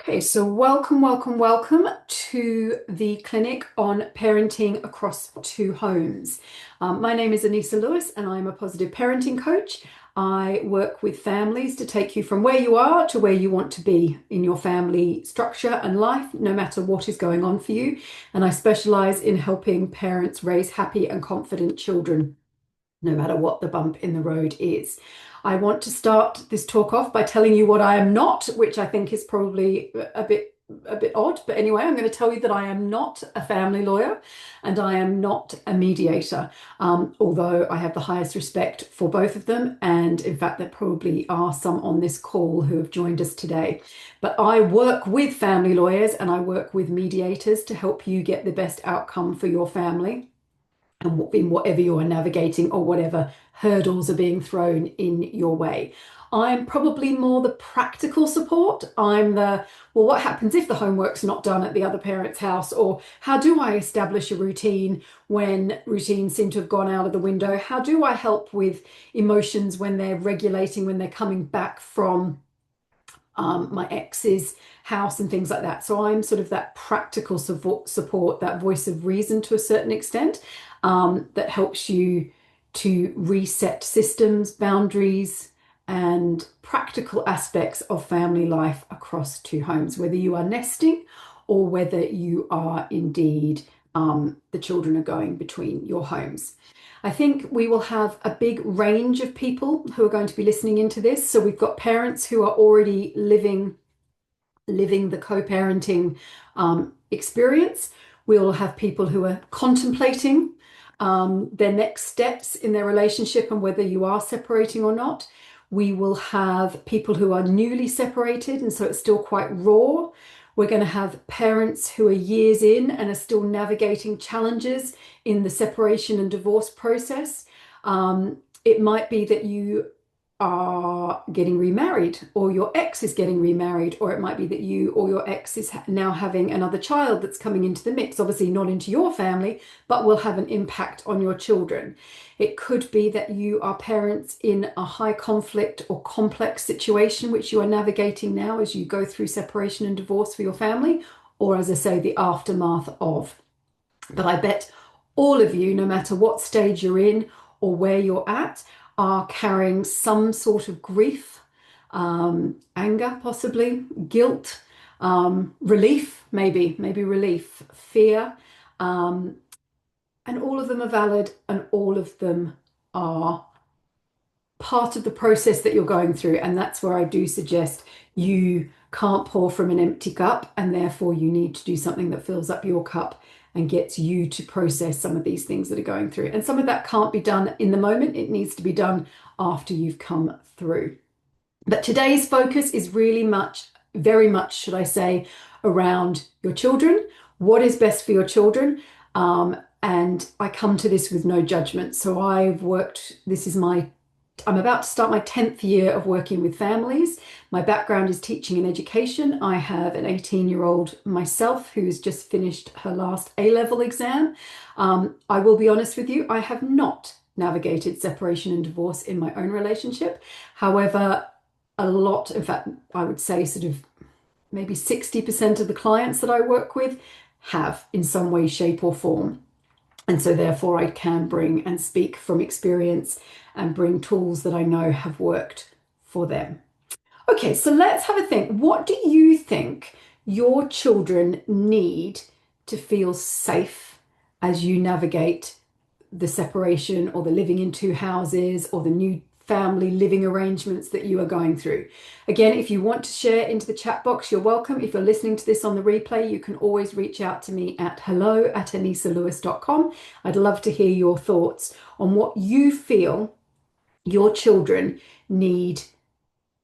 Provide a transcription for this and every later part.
Okay, so welcome to the clinic on parenting across two homes. My name is Anisa Lewis and I'm a positive parenting coach. I work with families to take you from where you are to where you want to be in your family structure and life, no matter what is going on for you. And I specialize in helping parents raise happy and confident children, no matter what the bump in the road is. I want to start this talk off by telling you what I am not, which I think is probably a bit odd, but anyway, I'm going to tell you that I am not a family lawyer and I am not a mediator, although I have the highest respect for both of them. And in fact, there probably are some on this call who have joined us today. But I work with family lawyers and I work with mediators to help you get the best outcome for your family and in whatever you are navigating or whatever hurdles are being thrown in your way. I'm probably more the practical support. I'm the, well, what happens if the homework's not done at the other parent's house? Or how do I establish a routine when routines seem to have gone out of the window? How do I help with emotions when they're regulating, when they're coming back from my ex's house and things like that? So I'm sort of that practical support, that voice of reason to a certain extent, that helps you to reset systems, boundaries, and practical aspects of family life across two homes, whether you are nesting or whether you are indeed the children are going between your homes. I think we will have a big range of people who are going to be listening into this. So we've got parents who are already living the co-parenting experience. We'll have people who are contemplating their next steps in their relationship and whether you are separating or not. We will have people who are newly separated and so it's still quite raw. We're going to have parents who are years in and are still navigating challenges in the separation and divorce process. It might be that you are getting remarried or your ex is getting remarried, or it might be that you or your ex is now having another child that's coming into the mix, obviously not into your family, but will have an impact on your children. It could be that you are parents in a high conflict or complex situation, which you are navigating now as you go through separation and divorce for your family, or as I say, the aftermath of. But I bet all of you, no matter what stage you're in or where you're at, are carrying some sort of grief, anger, possibly, guilt, relief, maybe relief, fear, and all of them are valid and all of them are part of the process that you're going through. And that's where I do suggest you can't pour from an empty cup, and therefore you need to do something that fills up your cup and gets you to process some of these things that are going through. And some of that can't be done in the moment. It needs to be done after you've come through. But today's focus is really very much, should I say, around your children. What is best for your children? And I come to this with no judgment. So I'm about to start my 10th year of working with families. My background is teaching and education. I have an 18-year-old myself who's just finished her last A-level exam. I will be honest with you, I have not navigated separation and divorce in my own relationship. However, in fact, I would say sort of maybe 60% of the clients that I work with have in some way, shape, or form. And so therefore I can bring and speak from experience and bring tools that I know have worked for them. Okay, so let's have a think. What do you think your children need to feel safe as you navigate the separation or the living in two houses or the new family living arrangements that you are going through? Again, if you want to share into the chat box, you're welcome. If you're listening to this on the replay, you can always reach out to me at hello@anisalewis.com. I'd love to hear your thoughts on what you feel your children need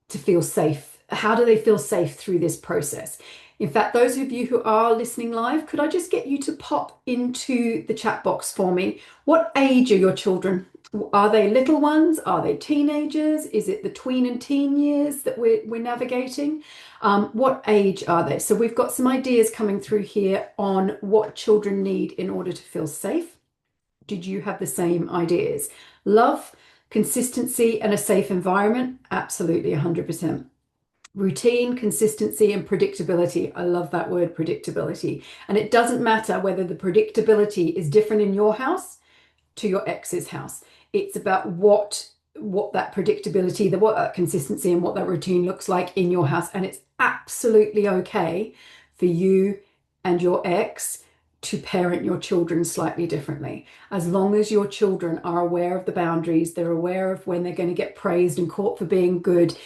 to feel safe. How do they feel safe through this process? In fact, those of you who are listening live, could I just get you to pop into the chat box for me? What age are your children? Are they little ones? Are they teenagers? Is it the tween and teen years that we're navigating? What age are they? So we've got some ideas coming through here on what children need in order to feel safe. Did you have the same ideas? Love, consistency, and a safe environment? Absolutely, 100%. Routine, consistency, and predictability. I love that word, predictability. And it doesn't matter whether the predictability is different in your house to your ex's house. It's about what that predictability, what that consistency and what that routine looks like in your house. And it's absolutely okay for you and your ex to parent your children slightly differently. As long as your children are aware of the boundaries, they're aware of when they're going to get praised and caught for being good,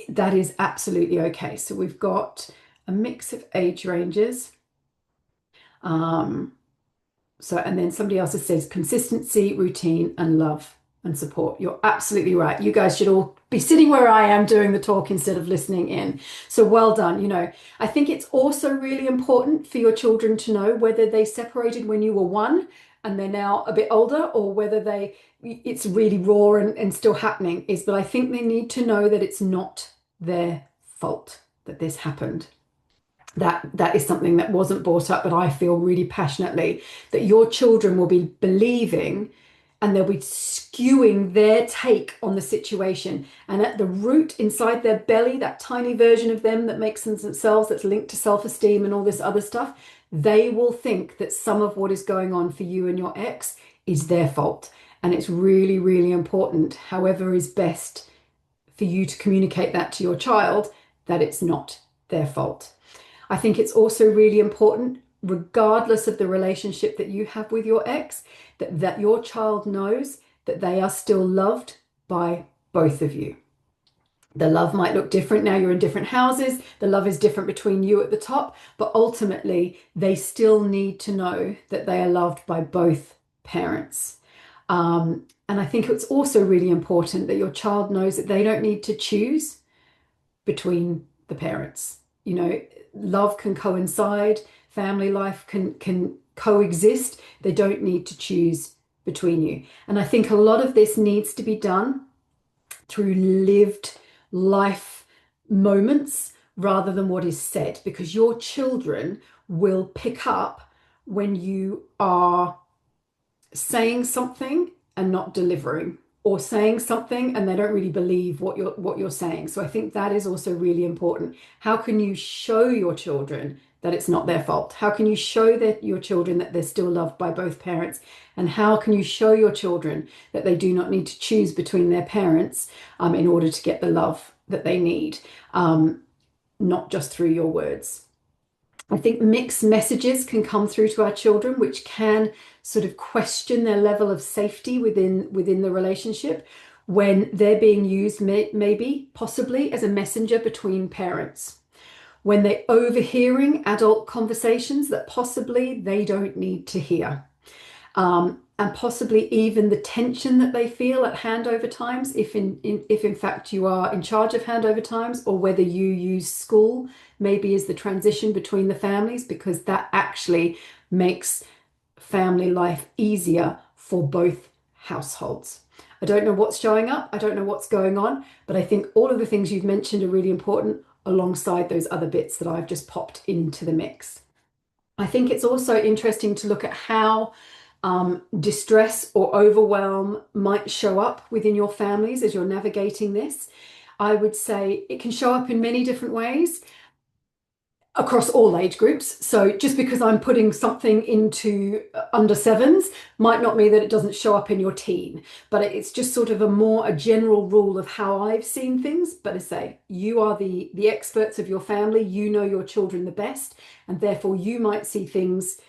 that is absolutely okay. So we've got a mix of age ranges. And then somebody else says consistency, routine, and love and support. You're absolutely right. You guys should all be sitting where I am doing the talk instead of listening in. So well done. I think it's also really important for your children to know whether they separated when you were one and they're now a bit older, or whether it's really raw and still happening. But I think they need to know that it's not their fault that this happened. That is something that wasn't brought up, but I feel really passionately that your children will be believing and they'll be skewing their take on the situation. And at the root inside their belly, that tiny version of them that makes themselves, that's linked to self-esteem and all this other stuff, they will think that some of what is going on for you and your ex is their fault. And it's really, really important, however is best for you to communicate that to your child, that it's not their fault. I think it's also really important, regardless of the relationship that you have with your ex, that your child knows that they are still loved by both of you. The love might look different now, you're in different houses, the love is different between you at the top, but ultimately they still need to know that they are loved by both parents. And I think it's also really important that your child knows that they don't need to choose between the parents. Love can coincide, family life can coexist. They don't need to choose between you. And I think a lot of this needs to be done through lived life moments rather than what is said, because your children will pick up when you are saying something and not delivering, or saying something and they don't really believe what you're saying. So I think that is also really important. How can you show your children that it's not their fault? How can you show your children that they're still loved by both parents? And how can you show your children that they do not need to choose between their parents in order to get the love that they need, not just through your words? I think mixed messages can come through to our children, which can sort of question their level of safety within the relationship when they're being used maybe, possibly, as a messenger between parents. When they're overhearing adult conversations that possibly they don't need to hear. And possibly even the tension that they feel at handover times, if in fact you are in charge of handover times, or whether you use school maybe as the transition between the families, because that actually makes family life easier for both households. I don't know what's showing up, I don't know what's going on, but I think all of the things you've mentioned are really important alongside those other bits that I've just popped into the mix. I think it's also interesting to look at how distress or overwhelm might show up within your families as you're navigating this. I would say it can show up in many different ways across all age groups. So just because I'm putting something into under sevens might not mean that it doesn't show up in your teen, but it's just sort of a general rule of how I've seen things. But I say, you are the experts of your family, you know your children the best, and therefore you might see things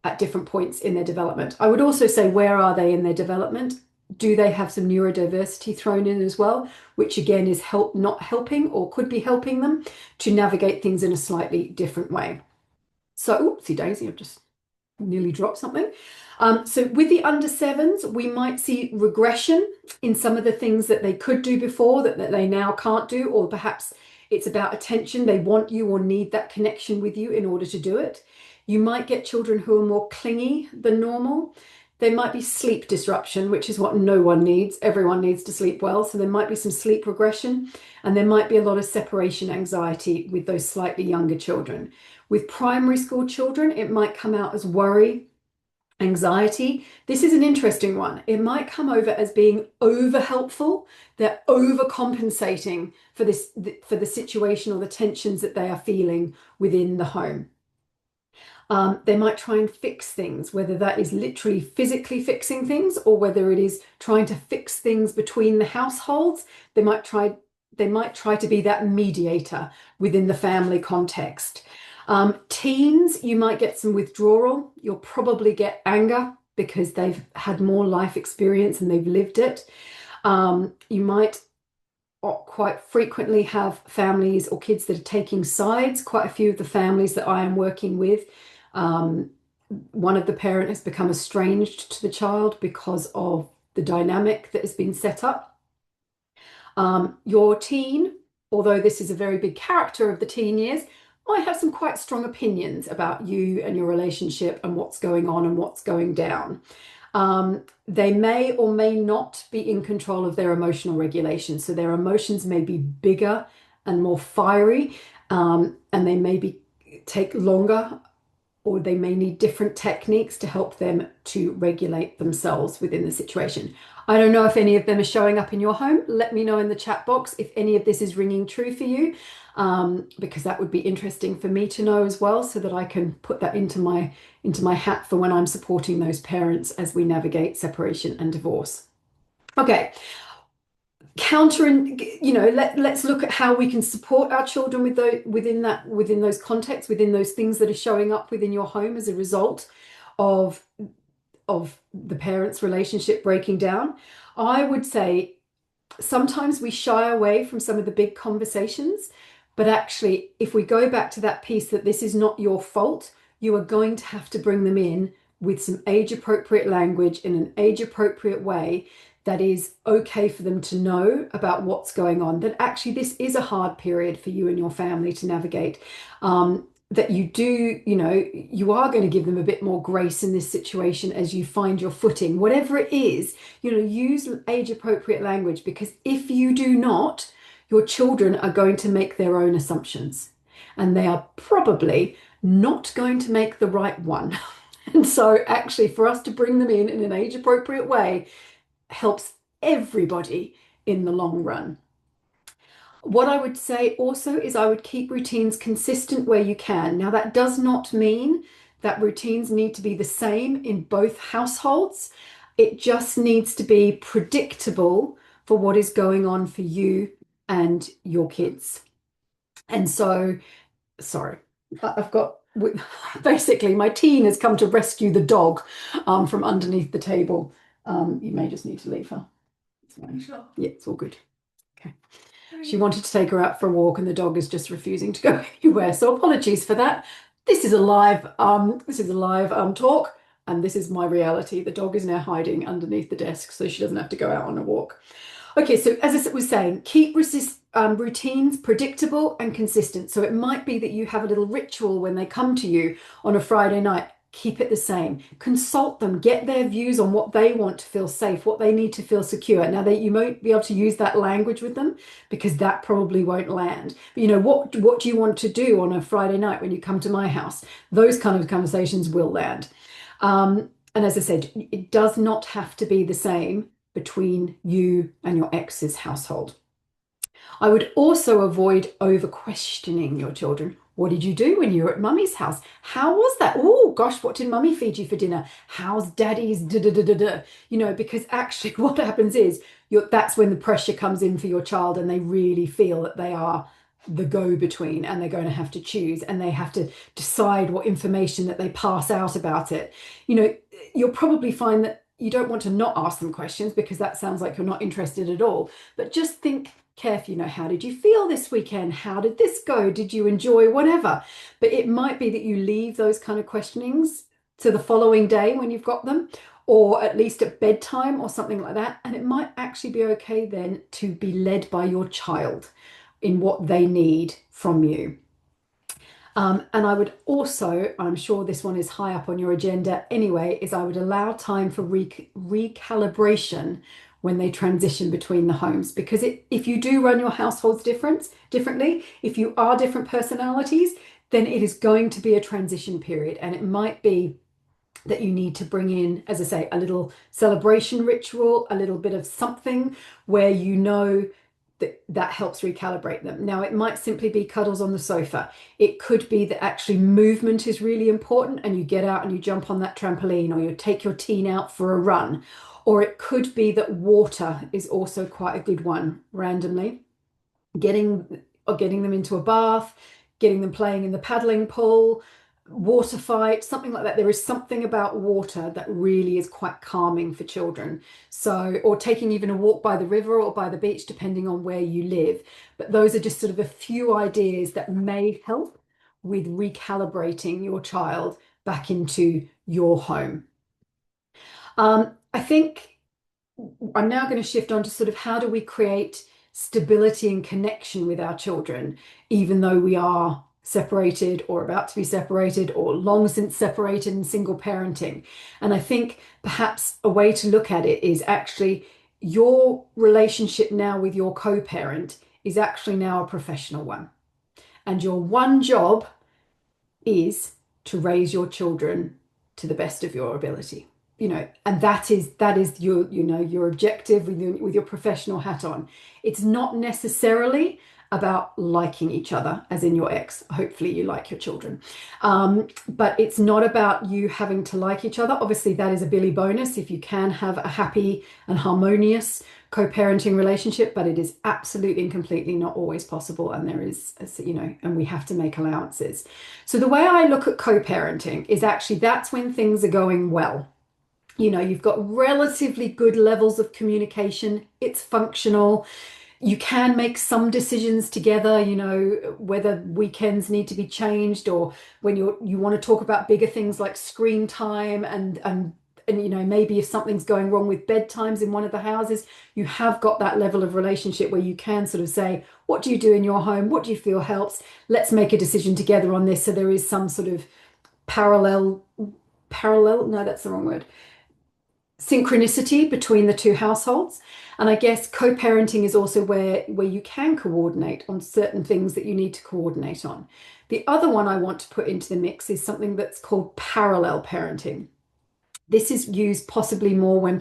at different points in their development. I would also say, where are they in their development? Do they have some neurodiversity thrown in as well, which again is not helping, or could be helping them to navigate things in a slightly different way? So, oopsie daisy, I've just nearly dropped something. So with the under sevens, we might see regression in some of the things that they could do before that they now can't do, or perhaps it's about attention. They want you or need that connection with you in order to do it. You might get children who are more clingy than normal. There might be sleep disruption, which is what no one needs. Everyone needs to sleep well. So there might be some sleep regression, and there might be a lot of separation anxiety with those slightly younger children. With primary school children, it might come out as worry Anxiety, this is an interesting one. It might come over as being over helpful. They're overcompensating for for the situation or the tensions that they are feeling within the home. They might try and fix things, whether that is literally physically fixing things or whether it is trying to fix things between the households. They might try, they might try to be that mediator within the family context. Teens, you might get some withdrawal. You'll probably get anger because they've had more life experience and they've lived it. You might quite frequently have families or kids that are taking sides. Quite a few of the families that I am working with, um, one of the parent has become estranged to the child because of the dynamic that has been set up. Your teen, although this is a very big character of the teen years, might have some quite strong opinions about you and your relationship and what's going on and what's going down. They may or may not be in control of their emotional regulation. So their emotions may be bigger and more fiery, and they may take longer, or they may need different techniques to help them to regulate themselves within the situation. I don't know if any of them are showing up in your home. Let me know in the chat box if any of this is ringing true for you, because that would be interesting for me to know as well, so that I can put that into my hat for when I'm supporting those parents as we navigate separation and divorce. Okay, let's look at how we can support our children within those contexts, within those things that are showing up within your home as a result of the parents' relationship breaking down. I would say sometimes we shy away from some of the big conversations, but actually, if we go back to that piece that this is not your fault, you are going to have to bring them in with some age appropriate language in an age appropriate way that is okay for them to know about what's going on, that actually this is a hard period for you and your family to navigate. That you are going to give them a bit more grace in this situation as you find your footing, whatever it is, use age appropriate language, because if you do not, your children are going to make their own assumptions and they are probably not going to make the right one. And so actually for us to bring them in an age appropriate way helps everybody in the long run. What I would say also is I would keep routines consistent where you can. Now, that does not mean that routines need to be the same in both households. It just needs to be predictable for what is going on for you and your kids. And so, sorry, I've got basically my teen has come to rescue the dog from underneath the table. You may just need to leave her. It's fine. Sure. Yeah, it's all good. Okay. She wanted to take her out for a walk and the dog is just refusing to go anywhere. So apologies for that. This is a live talk, and this is my reality. The dog is now hiding underneath the desk so she doesn't have to go out on a walk. Okay, so as I was saying, keep routines predictable and consistent. So it might be that you have a little ritual when they come to you on a Friday night. Keep it the same. Consult them, get their views on what they want to feel safe, what they need to feel secure. Now, you won't be able to use that language with them because that probably won't land. But what do you want to do on a Friday night when you come to my house? Those kind of conversations will land. And as I said, it does not have to be the same between you and your ex's household. I would also avoid over questioning your children. What did you do when you were at mummy's house? How was that? Oh gosh, what did mummy feed you for dinner? How's daddy's da da da da da? Because actually what happens is that's when the pressure comes in for your child and they really feel that they are the go-between and they're going to have to choose and they have to decide what information that they pass out about it. You'll probably find that you don't want to not ask them questions because that sounds like you're not interested at all. But just think carefully, how did you feel this weekend? How did this go? Did you enjoy whatever? But it might be that you leave those kind of questionings to the following day when you've got them, or at least at bedtime or something like that. And it might actually be okay then to be led by your child in what they need from you. And I would also, I'm sure this one is high up on your agenda anyway, is I would allow time for recalibration when they transition between the homes. Because if you do run your households differently, if you are different personalities, then it is going to be a transition period. And it might be that you need to bring in, as I say, a little celebration ritual, a little bit of something where you know that that helps recalibrate them. Now, it might simply be cuddles on the sofa. It could be that actually movement is really important and you get out and you jump on that trampoline, or you take your teen out for a run. Or it could be that water is also quite a good one, randomly. Getting them into a bath, getting them playing in the paddling pool, water fight, something like that. There is something about water that really is quite calming for children. So, or taking even a walk by the river or by the beach, depending on where you live. But those are just sort of a few ideas that may help with recalibrating your child back into your home. I think I'm now going to shift on to sort of how do we create stability and connection with our children, even though we are separated or about to be separated or long since separated and single parenting. And I think perhaps a way to look at it is actually your relationship now with your co-parent is actually now a professional one. And your one job is to raise your children to the best of your ability. And that is your, your objective with your professional hat on. It's not necessarily about liking each other, as in your ex. Hopefully you like your children. But it's not about you having to like each other. Obviously, that is a Billy bonus if you can have a happy and harmonious co-parenting relationship, but it is absolutely and completely not always possible. And there is, and we have to make allowances. So the way I look at co-parenting is actually that's when things are going well. You've got relatively good levels of communication. It's functional. You can make some decisions together, whether weekends need to be changed, or when you want to talk about bigger things like screen time and maybe if something's going wrong with bedtimes in one of the houses, you have got that level of relationship where you can sort of say, what do you do in your home? What do you feel helps? Let's make a decision together on this. So there is some sort of parallel, no, that's the wrong word, synchronicity between the two households. And I guess co-parenting is also where you can coordinate on certain things that you need to coordinate on. The other one I want to put into the mix is something that's called parallel parenting. This is used possibly more when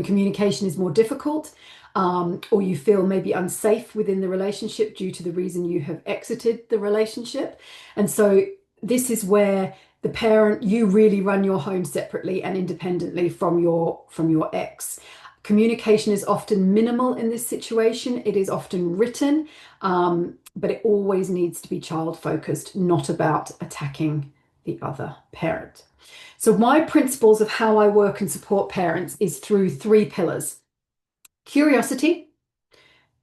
communication is more difficult, or you feel maybe unsafe within the relationship due to the reason you have exited the relationship. And so this is where the parent, you really run your home separately and independently from your ex. Communication is often minimal in this situation. It is often written, but it always needs to be child focused, not about attacking the other parent. So my principles of how I work and support parents is through three pillars: curiosity,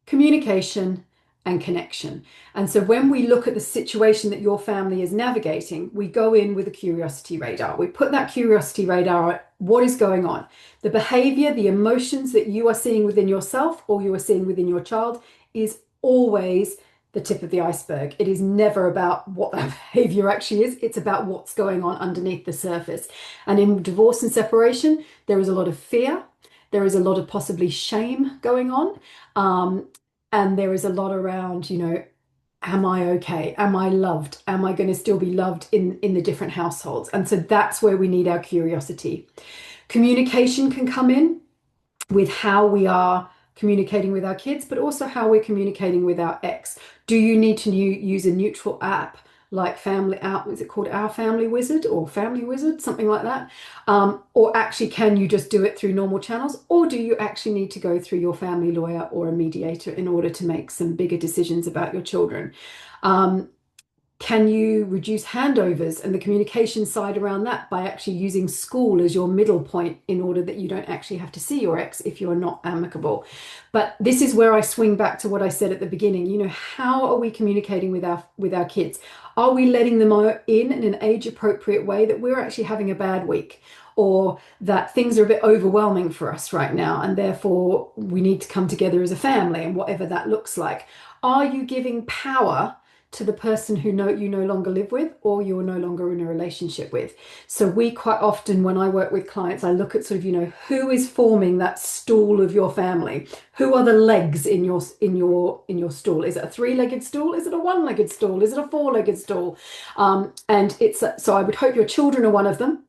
communication, and connection. And so when we look at the situation that your family is navigating, we go in with a curiosity radar. We put that curiosity radar on what is going on. The behavior, the emotions that you are seeing within yourself or you are seeing within your child is always the tip of the iceberg. It is never about what that behavior actually is. It's about what's going on underneath the surface. And in divorce and separation, there is a lot of fear. There is a lot of possibly shame going on. And there is a lot around, am I okay? Am I loved? Am I going to still be loved in the different households? And so that's where we need our curiosity. Communication can come in with how we are communicating with our kids, but also how we're communicating with our ex. Do you need to use a neutral app like is it called Our Family Wizard or Family Wizard, something like that? Or actually, can you just do it through normal channels? Or do you actually need to go through your family lawyer or a mediator in order to make some bigger decisions about your children? Can you reduce handovers and the communication side around that by actually using school as your middle point in order that you don't actually have to see your ex if you're not amicable? But this is where I swing back to what I said at the beginning. How are we communicating with our kids? Are we letting them in an age appropriate way that we're actually having a bad week, or that things are a bit overwhelming for us right now and therefore we need to come together as a family, and whatever that looks like? Are you giving power to the person who you no longer live with or you're no longer in a relationship with? So we quite often, when I work with clients, I look at sort of, who is forming that stool of your family? Who are the legs in your stool? Is it a three-legged stool? Is it a one-legged stool? Is it a four-legged stool? So I would hope your children are one of them.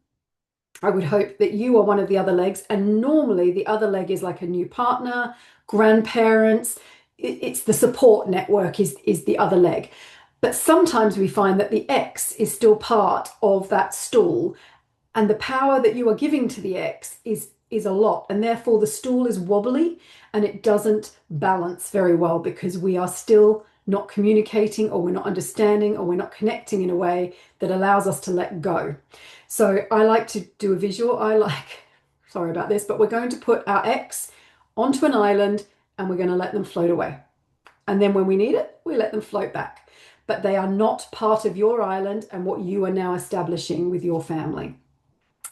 I would hope that you are one of the other legs, and normally the other leg is like a new partner, grandparents. It's the support network is the other leg. But sometimes we find that the X is still part of that stool, and the power that you are giving to the X is a lot, and therefore the stool is wobbly and it doesn't balance very well because we are still not communicating, or we're not understanding, or we're not connecting in a way that allows us to let go. So I like to do a visual. Sorry about this, but we're going to put our X onto an island and we're going to let them float away. And then when we need it, we let them float back. But they are not part of your island and what you are now establishing with your family.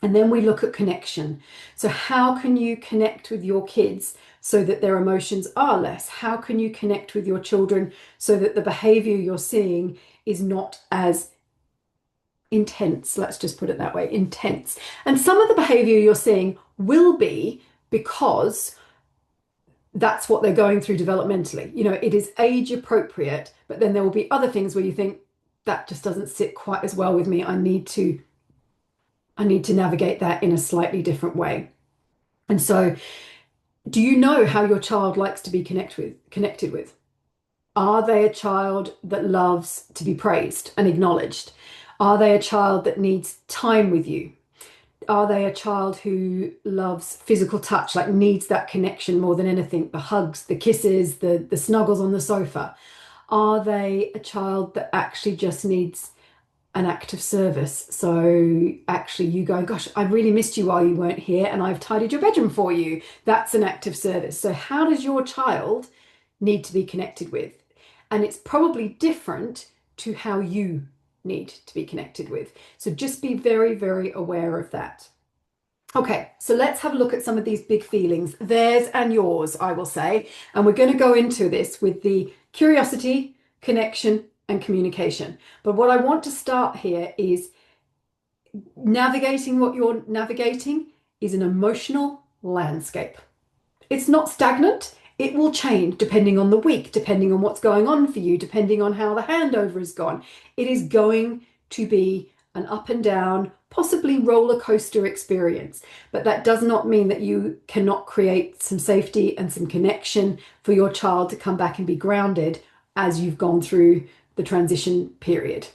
And then we look at connection. So how can you connect with your kids so that their emotions are less? How can you connect with your children so that the behavior you're seeing is not as intense? Let's just put it that way, intense. And some of the behavior you're seeing will be because that's what they're going through developmentally. You know, it is age appropriate, but then there will be other things where you think that just doesn't sit quite as well with me. I need to navigate that in a slightly different way. And so, do you know how your child likes to be connected with? Are they a child that loves to be praised and acknowledged? Are they a child that needs time with you? Are they a child who loves physical touch, like needs that connection more than anything, the hugs, the kisses, the snuggles on the sofa? Are they a child that actually just needs an act of service? So actually you go, gosh, I really missed you while you weren't here and I've tidied your bedroom for you. That's an act of service. So how does your child need to be connected with? And it's probably different to how you need to be connected with. So just be very, very aware of that. Okay, so let's have a look at some of these big feelings, theirs and yours, I will say. And we're going to go into this with the curiosity, connection, and communication. But what I want to start here is navigating what you're navigating is an emotional landscape. It's not stagnant. It will change depending on the week, depending on what's going on for you, depending on how the handover has gone. It is going to be an up and down, possibly roller coaster experience. But that does not mean that you cannot create some safety and some connection for your child to come back and be grounded as you've gone through the transition period.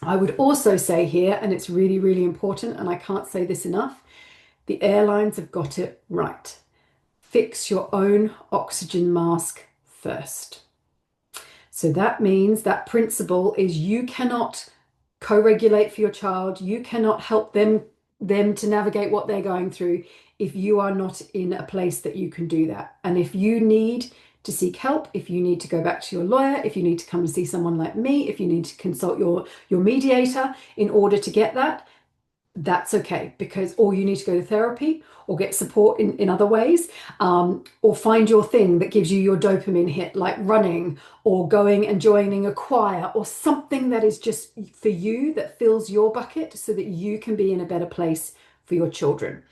I would also say here, and it's really, really important, and I can't say this enough, the airlines have got it right. Fix your own oxygen mask first. So that means that principle is you cannot co-regulate for your child. You cannot help them to navigate what they're going through if you are not in a place that you can do that. And if you need to seek help, if you need to go back to your lawyer, if you need to come and see someone like me, if you need to consult your mediator in order to get that, that's okay, because or you need to go to therapy or get support in other ways, or find your thing that gives you your dopamine hit, like running or going and joining a choir or something that is just for you, that fills your bucket so that you can be in a better place for your children.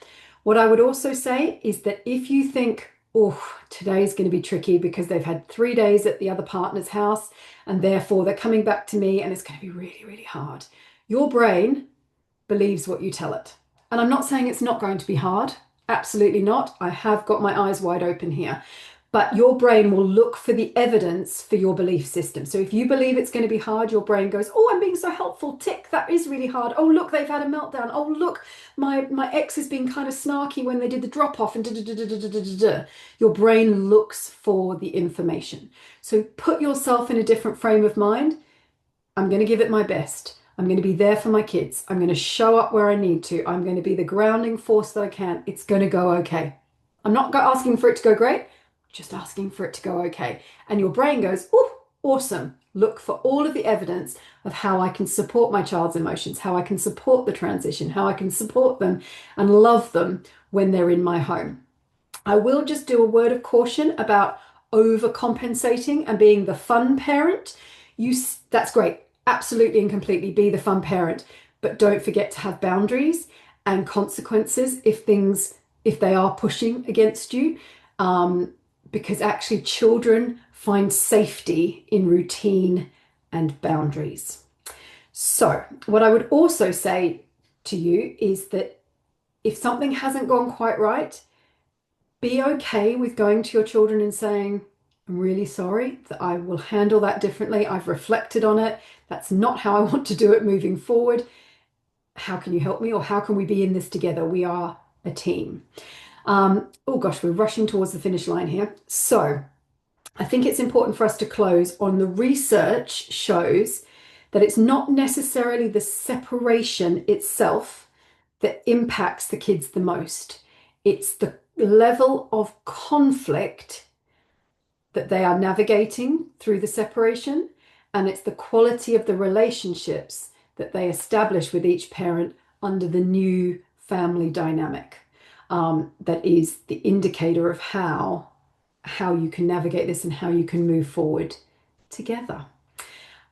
What I would also say is that if you think, oh, today is going to be tricky because they've had 3 days at the other partner's house and therefore they're coming back to me and it's going to be really, really hard. Your brain believes what you tell it. And I'm not saying it's not going to be hard. Absolutely not. I have got my eyes wide open here. But your brain will look for the evidence for your belief system. So if you believe it's going to be hard, your brain goes, oh, I'm being so helpful. Tick, that is really hard. Oh, look, they've had a meltdown. Oh, look, my ex has been kind of snarky when they did the drop off and da, da, da, da, da, da, da, da. Your brain looks for the information. So put yourself in a different frame of mind. I'm going to give it my best. I'm going to be there for my kids. I'm going to show up where I need to. I'm going to be the grounding force that I can. It's going to go okay. I'm not asking for it to go great, just asking for it to go okay. And your brain goes, oh, awesome. Look for all of the evidence of how I can support my child's emotions, how I can support the transition, how I can support them and love them when they're in my home. I will just do a word of caution about overcompensating and being the fun parent. That's great. Absolutely and completely be the fun parent, but don't forget to have boundaries and consequences if they are pushing against you, because actually children find safety in routine and boundaries. So what I would also say to you is that If something hasn't gone quite right, be okay with going to your children and saying, I'm really sorry, that I will handle that differently. I've reflected on it. That's not how I want to do it moving forward. How can you help me? Or how can we be in this together? We are a team. Oh gosh, we're rushing towards the finish line here. So I think it's important for us to close on the research shows that it's not necessarily the separation itself that impacts the kids the most. It's the level of conflict that they are navigating through the separation, and it's the quality of the relationships that they establish with each parent under the new family dynamic. That is the indicator of how you can navigate this and how you can move forward together.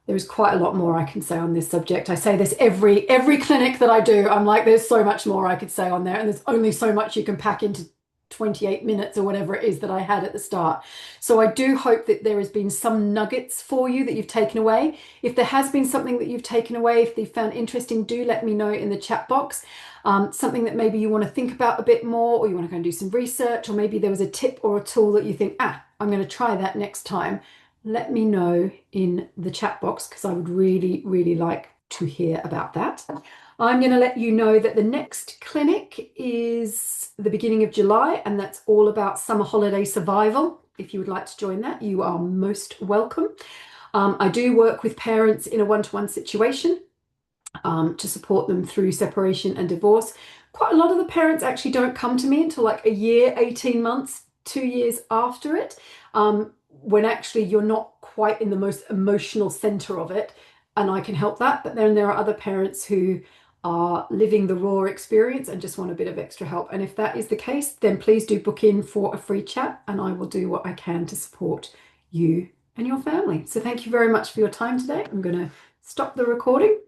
There is quite a lot more I can say on this subject. I say this every clinic that I do. I'm like, there's so much more I could say on there, and there's only so much you can pack into 28 minutes or whatever it is that I had at the start. So I do hope that there has been some nuggets for you that you've taken away. If there has been something that you've taken away, if you found interesting, do let me know in the chat box. Something that maybe you want to think about a bit more, or you want to go and do some research, or maybe there was a tip or a tool that you think, I'm going to try that next time. Let me know in the chat box, because I would really, really like to hear about that. I'm going to let you know that the next clinic is the beginning of July, and that's all about summer holiday survival. If you would like to join that, you are most welcome. I do work with parents in a one-to-one situation to support them through separation and divorce. Quite a lot of the parents actually don't come to me until like a year, 18 months, 2 years after it, when actually you're not quite in the most emotional center of it, and I can help that. But then there are other parents who are living the raw experience and just want a bit of extra help. And if that is the case, then please do book in for a free chat, and I will do what I can to support you and your family. So thank you very much for your time today. I'm going to stop the recording